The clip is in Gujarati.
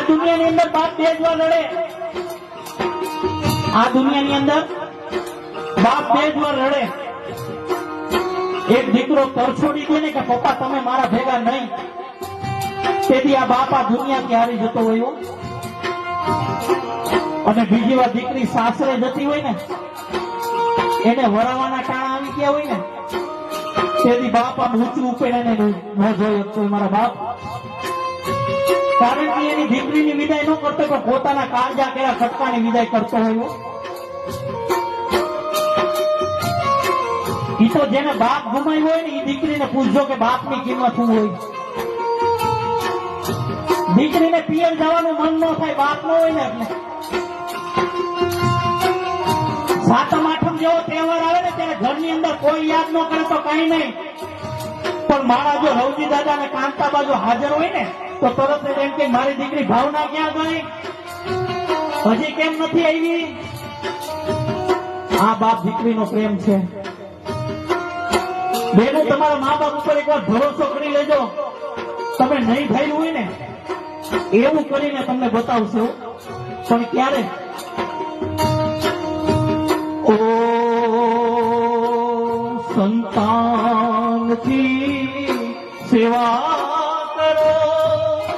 દુનિયાની અંદર બાપ બે જ વાર રડે. આ દુનિયાની અંદર બાપ બે જ વાર રડે. એક દીકરો તરછોડી દે ને કે પપ્પા તમે મારા ભેગા નહીં, તેથી આ બાપ આ દુનિયાથી હારી જતો હોય. અને બીજી વાર દીકરી સાસરે જતી હોય ને, એને વરાવાના ટાણા આવી ગયા હોય ને, તેથી બાપ આમ ઊંચું ઉપેને ન જોયો તો મારા બાપ, કારણ કે એની દીકરીની વિદાય ન કરતો પણ પોતાના કાળજા કેળા ખટકાની વિદાય કરતો હોય. ઈ તો જેને બાપ ગુમાવ્યો હોય ને એ દીકરીને પૂછજો કે બાપની કિંમત શું હોય. દીકરીને પિયર જવાનું મન ન થાય બાપ ન હોય ને એટલે. સાતમ આઠમ જેવો તહેવાર આવે ને ત્યારે ઘરની અંદર કોઈ યાદ ન કરે તો કઈ નહીં, પણ મારા જો રવજી દાદા ને કાંતા બાજુ હાજર હોય ને તો તરત જ એમ કે મારી દીકરી ભાવના ક્યાં ગઈ, હજી કેમ નથી આવી. આ બાપ દીકરીનો પ્રેમ છે. બેનો તમારા મા બાપ ઉપર એકવાર ભરોસો કરી લેજો. તમે નહીં થયું હોય ને એવું કરીને તમને બતાવશો, પણ ક્યારે. ઓ સંતાન કી સેવા